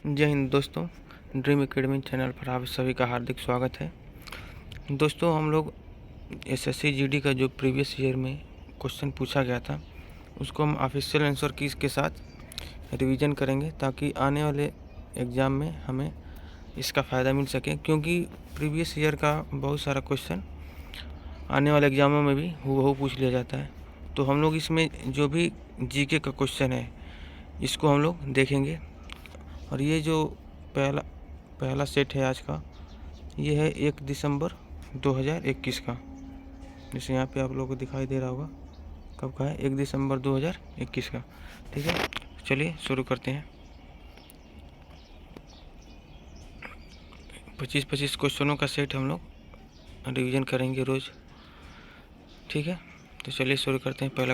जय हिंद दोस्तों, dream academy channel पर आप सभी का हार्दिक स्वागत है। दोस्तों, हम लोग एसएससी जीडी का जो प्रीवियस ईयर में क्वेश्चन पूछा गया था उसको हम ऑफिशियल आंसर कीज़ के साथ रिवीजन करेंगे ताकि आने वाले एग्ज़ाम में हमें इसका फ़ायदा मिल सके, क्योंकि प्रीवियस ईयर का बहुत सारा क्वेश्चन आने वाले एग्ज़ामों में भी हूबहू पूछ लिया जाता है। तो हम लोग इसमें जो भी जीके का क्वेश्चन है इसको हम लोग देखेंगे। और ये जो पहला सेट है आज का, ये है 1 दिसंबर 2021 का। जैसे यहाँ पे आप लोगों को दिखाई दे रहा होगा, कब का है, 1 दिसंबर 2021 का। ठीक है, चलिए शुरू करते हैं। 25-25 क्वेश्चनों का सेट हम लोग रिवीजन करेंगे रोज़। ठीक है, तो चलिए शुरू करते हैं। पहला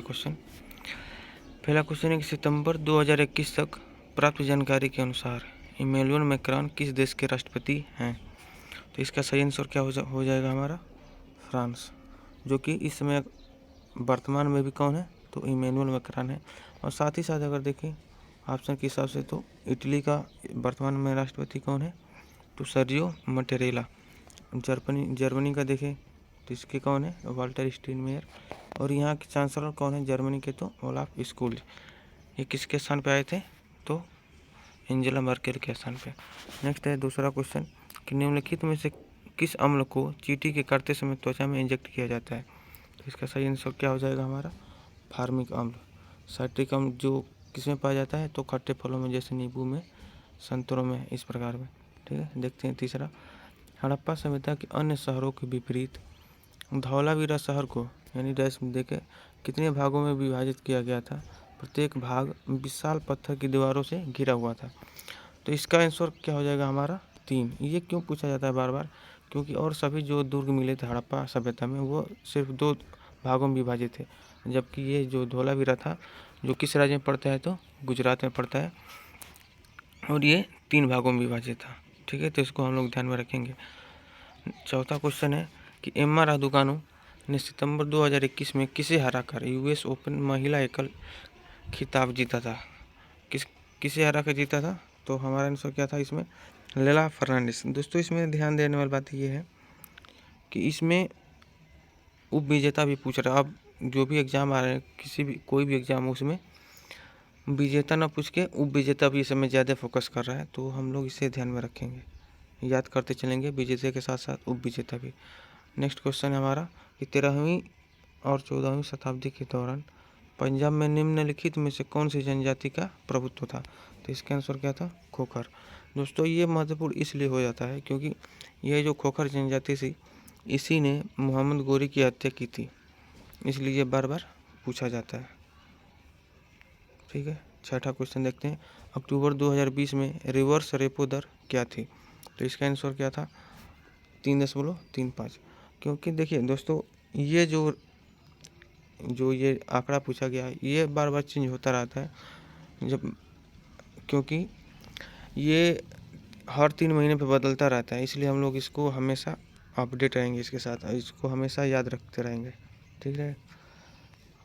क्वेश्चन है कि सितंबर 2021 तक प्राप्त जानकारी के अनुसार इमैनुअल मैक्रॉन किस देश के राष्ट्रपति हैं? तो इसका सही आंसर क्या हो जाएगा हमारा? फ्रांस, जो कि इस समय वर्तमान में भी कौन है? तो इमैनुअल मैक्रॉन है। और साथ ही साथ अगर देखें ऑप्शन के हिसाब से तो इटली का वर्तमान में राष्ट्रपति कौन है? तो सर्जियो मटेरेला। जर्मनी का देखें तो इसके कौन है? वाल्टर स्टाइनमायर। और यहाँ के चांसलर कौन है जर्मनी के? तो ओलाफ स्कोल्ज। ये किसके स्थान पे आए थे? तो एंजेला मर्केल के स्थान पे। नेक्स्ट है दूसरा क्वेश्चन कि निम्नलिखित में से किस अम्ल को चींटी के काटते समय त्वचा में इंजेक्ट किया जाता है? तो इसका सही आंसर क्या हो जाएगा हमारा? फार्मिक अम्ल। साइट्रिक अम्ल जो किसमें पाया जाता है? तो खट्टे फलों में, जैसे नींबू में, संतरों में, इस प्रकार में। ठीक है, देखते हैं तीसरा। हड़प्पा सभ्यता के अन्य शहरों के विपरीत धौलावीरा शहर को यानी डैश देके कितने भागों में विभाजित किया गया था? प्रत्येक भाग विशाल पत्थर की दीवारों से घिरा हुआ था। तो इसका आंसर क्या हो जाएगा हमारा? 3। ये क्यों पूछा जाता है बार बार? क्योंकि और सभी जो दुर्ग मिले थे हड़प्पा सभ्यता में वो सिर्फ 2 भागों में विभाजित थे, जबकि ये जो धौलावीरा था जो किस राज्य में पड़ता है? तो गुजरात में पड़ता है, और ये 3 भागों में विभाजित था। ठीक है, तो इसको हम लोग ध्यान में रखेंगे। चौथा क्वेश्चन है कि एम्मा रादुकानु ने सितंबर 2021 में किसे हराकर यूएस ओपन महिला एकल खिताब जीता था? किसे हरा कर जीता था? तो हमारा आंसर क्या था इसमें? लेला फर्नांडिस। दोस्तों, इसमें ध्यान देने वाली बात ये है कि इसमें उप विजेता भी पूछ रहा है। अब जो भी एग्ज़ाम आ रहे हैं, कोई भी एग्ज़ाम हो, उसमें विजेता ना पूछ के उप विजेता भी इस समय ज़्यादा फोकस कर रहा है, तो हम लोग इसे ध्यान में रखेंगे, याद करते चलेंगे विजेता के साथ साथ उप विजेता भी। नेक्स्ट क्वेश्चन है हमारा कि 13वीं और 14वीं शताब्दी के दौरान पंजाब में निम्नलिखित में से कौन सी जनजाति का प्रभुत्व था? तो इसका आंसर क्या था? खोखर। दोस्तों, ये महत्वपूर्ण इसलिए हो जाता है क्योंकि यह जो खोखर जनजाति थी, इसी ने मोहम्मद गोरी की हत्या की थी, इसलिए ये बार बार पूछा जाता है। ठीक है, छठा क्वेश्चन देखते हैं। अक्टूबर 2020 में रिवर्स रेपो दर क्या थी? तो इसका आंसर क्या था? 3.35। क्योंकि देखिए दोस्तों, ये जो ये आंकड़ा पूछा गया है ये बार बार चेंज होता रहता है, क्योंकि ये हर 3 महीने पे बदलता रहता है, इसलिए हम लोग इसको हमेशा अपडेट रहेंगे इसके साथ, इसको हमेशा याद रखते रहेंगे। ठीक है,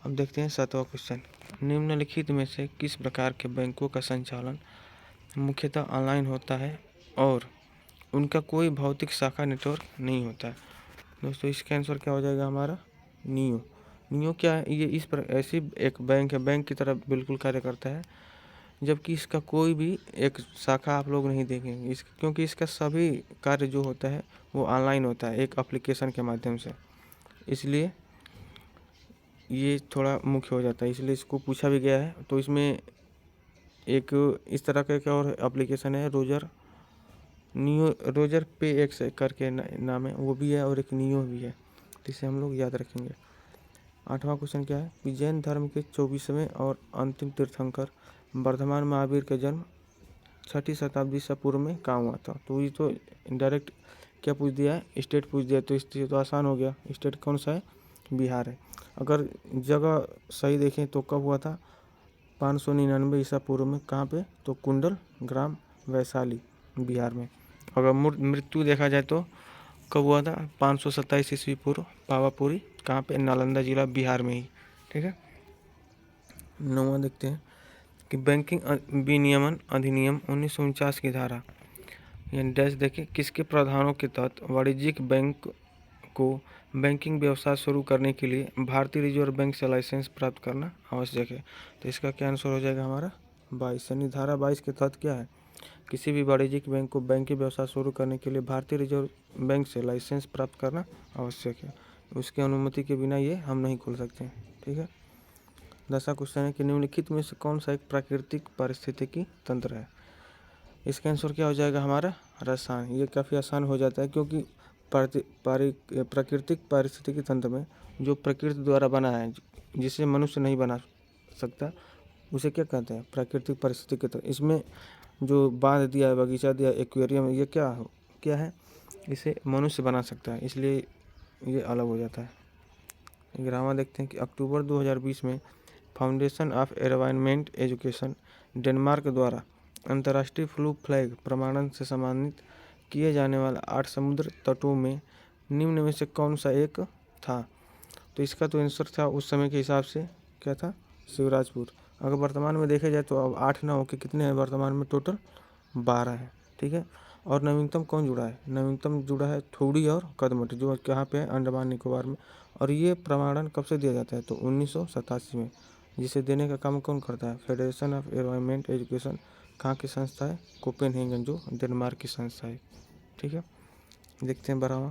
अब देखते हैं 7वां क्वेश्चन। निम्नलिखित में से किस प्रकार के बैंकों का संचालन मुख्यतः ऑनलाइन होता है और उनका कोई भौतिक शाखा नेटवर्क नहीं होता है? दोस्तों, इसका आंसर क्या हो जाएगा हमारा? नियो क्या है? ये ऐसी एक बैंक है, बैंक की तरह बिल्कुल कार्य करता है, जबकि इसका कोई भी एक शाखा आप लोग नहीं देखेंगे क्योंकि इसका सभी कार्य जो होता है वो ऑनलाइन होता है, एक एप्लीकेशन के माध्यम से, इसलिए ये थोड़ा मुख्य हो जाता है, इसलिए इसको पूछा भी गया है। तो इसमें एक इस तरह का और एप्लीकेशन है, रोजर पे एक्स करके नाम है, वो भी है, और एक नियो भी है, तो इसे हम लोग याद रखेंगे। 8वां क्वेश्चन क्या है कि जैन धर्म के 24वें और अंतिम तीर्थंकर वर्धमान महावीर का जन्म 6ठी शताब्दी से पूर्व में कहाँ हुआ था? तो ये तो डायरेक्ट क्या पूछ दिया है? स्टेट पूछ दिया, तो इससे तो आसान हो गया। स्टेट कौन सा है? बिहार है। अगर जगह सही देखें तो कब हुआ था? 599 ईसा पूर्व में। कहाँ पे? तो कुंडल ग्राम वैशाली, बिहार में। अगर मृत्यु देखा जाए तो कब हुआ था? 527 ईस्वी पूर्व, पावापुरी। कहाँ पे? नालंदा जिला, बिहार में ही। ठीक है, 9वां देखते हैं कि बैंकिंग विनियमन अधिनियम 1949 की धारा यानी डैश देखिए किसके प्रावधानों के तहत वाणिज्यिक बैंक को बैंकिंग व्यवसाय शुरू करने के लिए भारतीय रिजर्व बैंक से लाइसेंस प्राप्त करना आवश्यक है। तो इसका क्या आंसर हो जाएगा हमारा 22, यानी धारा 22 के तहत क्या है, किसी भी वाणिज्यिक बैंक को बैंकिंग व्यवसाय शुरू करने के लिए भारतीय रिजर्व बैंक से लाइसेंस प्राप्त करना आवश्यक है। उसकी अनुमति के बिना ये हम नहीं खोल सकते। ठीक है। 10वां क्वेश्चन है कि निम्नलिखित में से कौन सा एक प्राकृतिक पारिस्थितिकी तंत्र है। इसका आंसर क्या हो जाएगा हमारा रसायन। ये काफ़ी आसान हो जाता है क्योंकि प्राकृतिक पारिस्थितिकी तंत्र में जो प्रकृति द्वारा बना है जिसे मनुष्य नहीं बना सकता उसे क्या कहते हैं, प्राकृतिक पारिस्थितिकी तंत्र। इसमें जो बांध दिया है, बगीचा दिया, एक्वेरियम, ये क्या है, इसे मनुष्य बना सकता है, इसलिए ये अलग हो जाता है। 11वां देखते हैं कि अक्टूबर 2020 में foundation of environment education Denmark द्वारा अंतर्राष्ट्रीय ब्लू फ्लैग प्रमाणन से सम्मानित किए जाने वाले 8 समुद्र तटों में निम्न में से कौन सा एक था। तो इसका तो आंसर था उस समय के हिसाब से क्या था, शिवराजपुर। अगर वर्तमान में देखा जाए तो अब 8 ना होकर कितने हैं वर्तमान में, टोटल 12 है। ठीक है। और नवीनतम कौन जुड़ा है, नवीनतम जुड़ा है थोड़ी और कदमत, जो कहाँ पे है, अंडमान निकोबार में। और ये प्रमाणन कब से दिया जाता है, तो 1987 में। जिसे देने का काम कौन करता है, फेडरेशन ऑफ एनवायरनमेंट एजुकेशन। कहाँ की संस्था है, कोपेनहेगन, जो डेनमार्क की संस्था है। ठीक है। देखते हैं 12वां,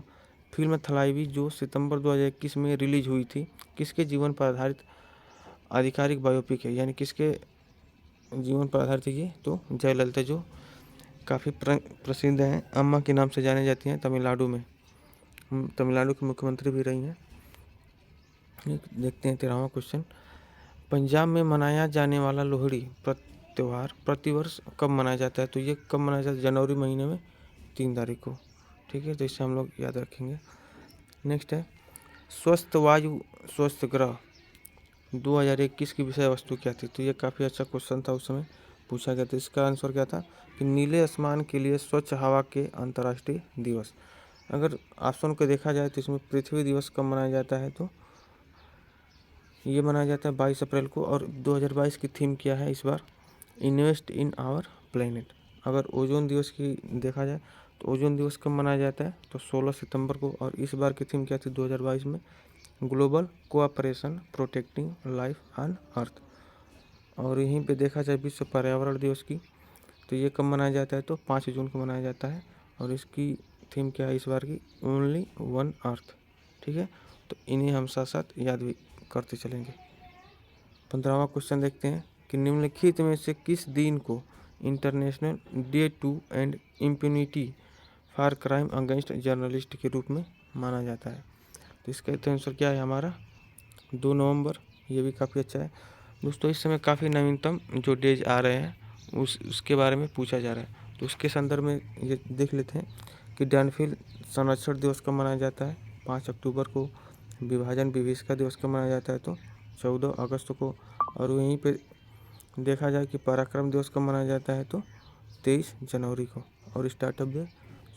फिल्म थलाइवी जो सितंबर 2021 में रिलीज हुई थी किसके जीवन पर आधारित आधिकारिक बायोपिक है, यानी किसके जीवन पर आधारित है ये, तो जयललिता, जो काफ़ी प्रसिद्ध हैं, अम्मा के नाम से जाने जाती हैं तमिलनाडु में, तमिलनाडु की मुख्यमंत्री भी रही हैं। देखते हैं 13वां क्वेश्चन, पंजाब में मनाया जाने वाला लोहड़ी त्यौहार प्रतिवर्ष कब मनाया जाता है। तो ये कब मनाया जाता है, जनवरी महीने में 3 तारीख को। ठीक है। तो इससे हम लोग याद रखेंगे। नेक्स्ट है स्वस्थ वायु स्वस्थ ग्रह 2021 की विषय वस्तु क्या थी। तो ये काफ़ी अच्छा क्वेश्चन था, उस समय पूछा गया था। इसका आंसर क्या था कि नीले आसमान के लिए स्वच्छ हवा के अंतर्राष्ट्रीय दिवस। अगर ऑप्शन को देखा जाए तो इसमें पृथ्वी दिवस कब मनाया जाता है, तो ये मनाया जाता है 22 अप्रैल को। और 2022 की थीम क्या है इस बार, इन्वेस्ट इन आवर प्लेनेट। अगर ओजोन दिवस की देखा जाए तो ओजोन दिवस कब मनाया जाता है, तो 16 सितंबर को। और इस बार की थीम क्या थी 2022 में, global cooperation protecting life on earth. और यहीं पे देखा जाए विश्व पर्यावरण दिवस की, तो ये कब मनाया जाता है, तो 5 जून को मनाया जाता है। और इसकी थीम क्या है इस बार की, ओनली वन अर्थ। ठीक है। तो इन्हें हम साथ साथ याद भी करते चलेंगे। 15वां क्वेश्चन देखते हैं कि निम्नलिखित में से किस दिन को international day to end immunity for crime against journalist के रूप में माना जाता है। तो इसका आंसर क्या है हमारा 2 नवंबर। ये भी काफ़ी अच्छा है दोस्तों। इस समय काफ़ी नवीनतम जो डेज आ रहे हैं उसके बारे में पूछा जा रहा है, तो उसके संदर्भ में ये देख लेते हैं कि डायनफील्ड संरक्षण दिवस कब मनाया जाता है, 5 अक्टूबर को। विभाजन विभीषिका दिवस कब मनाया जाता है, तो 14 अगस्त को। और वहीं पे देखा जाए कि पराक्रम दिवस कब मनाया जाता है, तो 23 जनवरी को। और स्टार्टअप डे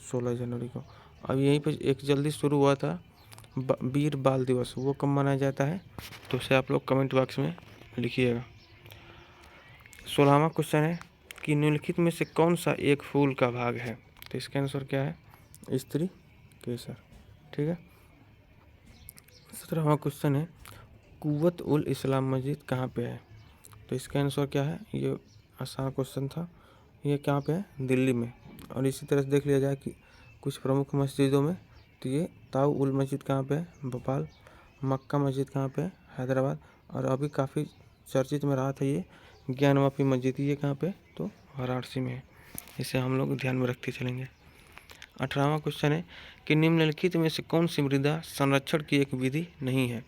16 जनवरी को। अब यहीं पे एक जल्दी शुरू हुआ था वीर बाल दिवस, वो कब मनाया जाता है, तो उसे आप लोग कमेंट बॉक्स में लिखिएगा। 16वां क्वेश्चन है कि निम्नलिखित में से कौन सा एक फूल का भाग है। तो इसका आंसर क्या है, स्त्री केसर। ठीक है। 17वां क्वेश्चन है कुव्वत उल इस्लाम मस्जिद कहाँ पे है। तो इसका आंसर क्या है, ये आसान क्वेश्चन था। ये कहाँ पे है, दिल्ली में। और इसी तरह से देख लिया जाए कि कुछ प्रमुख मस्जिदों में, तो ये ताऊ उल मस्जिद कहाँ पे है, भोपाल। मक्का मस्जिद कहाँ पे है, हैदराबाद। और अभी काफ़ी चर्चित में रहा था ये ज्ञानवापी मस्जिद, ये कहाँ पे, तो वाराणसी में है। इसे हम लोग ध्यान में रखते चलेंगे। 18वां क्वेश्चन है कि निम्नलिखित में से कौन सी मृदा संरक्षण की एक विधि नहीं है।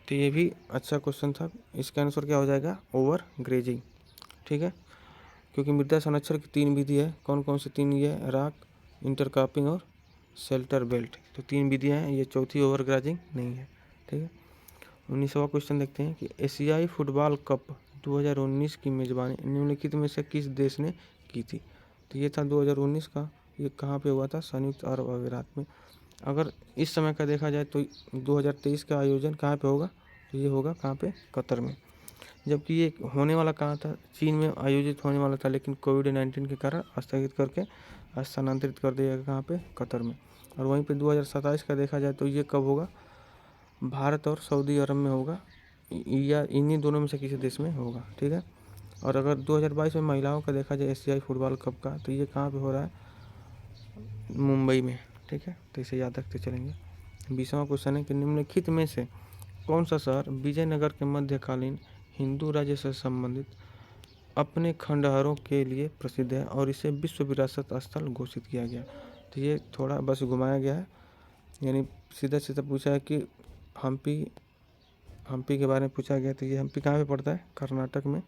तो ये भी अच्छा क्वेश्चन था। इसका आंसर क्या हो जाएगा, ओवर ग्रेजिंग। ठीक है। क्योंकि मृदा संरक्षण की 3 विधि है, कौन कौन सी 3, ये रॉक, इंटरक्रॉपिंग और शेल्टर बेल्ट। तो 3 विधियाँ हैं, ये चौथी ओवर ग्रेजिंग नहीं है। ठीक है। 19वां क्वेश्चन देखते हैं कि एशियाई फुटबॉल कप 2019 की मेज़बानी निम्नलिखित में से किस देश ने की थी। तो ये था 2019 का, ये कहाँ पे हुआ था, संयुक्त अरब अमीरात में। अगर इस समय का देखा जाए तो 2023 का आयोजन कहाँ पे होगा, तो ये होगा कहाँ पे, कतर में। जबकि ये होने वाला कहाँ था, चीन में आयोजित होने वाला था, लेकिन कोविड-19 के कारण स्थगित करके स्थानांतरित कर दिया गया कहाँ पे, कतर में। और वहीं पे 2027 का देखा जाए तो ये कब होगा, भारत और सऊदी अरब में होगा, या इन्हीं दोनों में से किसी देश में होगा, ठीक है। और अगर 2022 में महिलाओं का देखा जाए एशियाई फुटबॉल कप का, तो ये कहाँ पे हो रहा है, मुंबई में, ठीक है। तो इसे याद रखते चलेंगे। 20वां क्वेश्चन है कि निम्नलिखित में से कौन सा शहर विजयनगर के मध्यकालीन हिंदू राज्य से संबंधित अपने खंडहरों के लिए प्रसिद्ध है और इसे विश्व विरासत स्थल घोषित किया गया। तो ये थोड़ा बस घुमाया गया है, यानी सीधा सीधा पूछा है कि हम्पी के बारे में पूछा गया। तो ये हम्पी कहाँ पे पड़ता है, कर्नाटक में।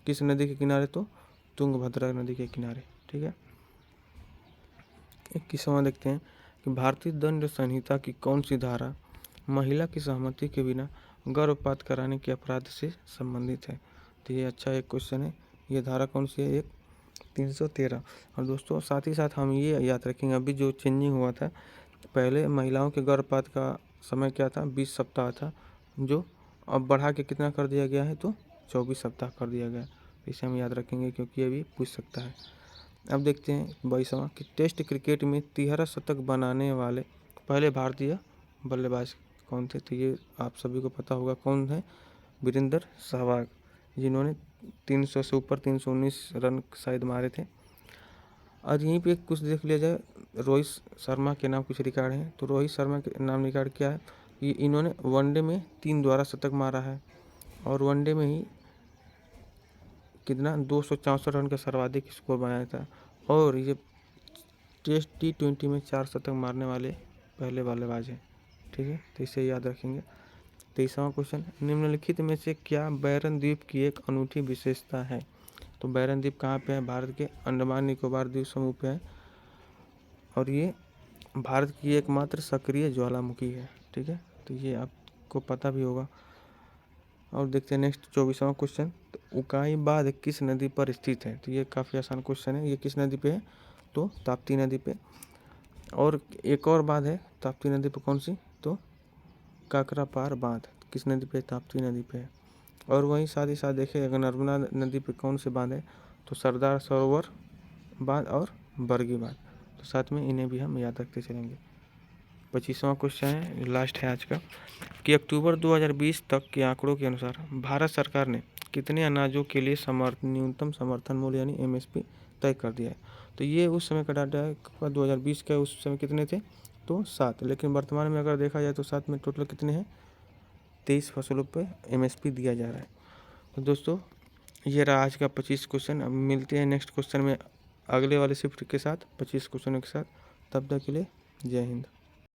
किस नदी के किनारे, तो तुंगभद्रा नदी के किनारे, ठीक है। 21वां देखते हैं कि भारतीय दंड संहिता की कौन सी धारा महिला की सहमति के बिना गर्भपात कराने के अपराध से संबंधित है। तो ये अच्छा एक क्वेश्चन है, ये धारा कौन सी है, एक 313। और दोस्तों साथ ही साथ हम ये याद रखेंगे, अभी जो चेंजिंग हुआ था, पहले महिलाओं के गर्भपात का समय क्या था, 20 सप्ताह था, जो अब बढ़ा के कितना कर दिया गया है, तो 24 सप्ताह कर दिया गया। इसे हम याद रखेंगे क्योंकि ये भी पूछ सकता है। अब देखते हैं 22वां कि टेस्ट क्रिकेट में 13 शतक बनाने वाले पहले भारतीय बल्लेबाज कौन थे। तो ये आप सभी को पता होगा कौन है, वीरेंद्र सहवाग, जिन्होंने 300 से ऊपर 319 रन शायद मारे थे। और यहीं पे कुछ देख लिया जाए, रोहित शर्मा के नाम कुछ रिकॉर्ड हैं। तो रोहित शर्मा के नाम रिकॉर्ड क्या है, ये इन्होंने वनडे में 3 द्वारा शतक मारा है, और वनडे में ही कितना 264 रन का सर्वाधिक स्कोर बनाया था। और ये टेस्ट T20 में 4 शतक मारने वाले पहले बल्लेबाज हैं, ठीक है। तो इसे याद रखेंगे। 23वां क्वेश्चन, निम्नलिखित में से क्या बैरन द्वीप की एक अनूठी विशेषता है। तो बैरन द्वीप कहाँ पे है, भारत के अंडमान निकोबार द्वीप समूह पे है, और ये भारत की एकमात्र सक्रिय ज्वालामुखी है, ठीक है। तो ये आपको पता भी होगा। और देखते हैं नेक्स्ट 24वां क्वेश्चन, तो उकाई बांध किस नदी पर स्थित है। तो ये काफ़ी आसान क्वेश्चन है, ये किस नदी पे है, तो ताप्ती नदी पे। और एक और बांध है ताप्ती नदी पे, कौन सी, तो काकरापार बांध किस नदी पे, ताप्ती नदी पे है। और वहीं साथ ही साथ देखें अगर नर्मदा नदी पे कौन से बांध है, तो सरदार सरोवर बांध और बरगी बांध। तो साथ में इन्हें भी हम याद रखते चलेंगे। 25वां क्वेश्चन है, लास्ट है आज का, कि अक्टूबर 2020 तक के आंकड़ों के अनुसार भारत सरकार ने कितने अनाजों के लिए न्यूनतम समर्थन मूल्य यानी MSP तय कर दिया है। तो ये उस समय का डाटा है, 2020 का, उस समय कितने थे, तो 7। लेकिन वर्तमान में अगर देखा जाए तो 7 में टोटल कितने हैं, 23 फसलों पे MSP दिया जा रहा है। तो दोस्तों ये रहा आज का 25 क्वेश्चन। अब मिलते हैं नेक्स्ट क्वेश्चन में अगले वाले शिफ्ट के साथ 25 क्वेश्चनों के साथ। तब तक के लिए जय हिंद।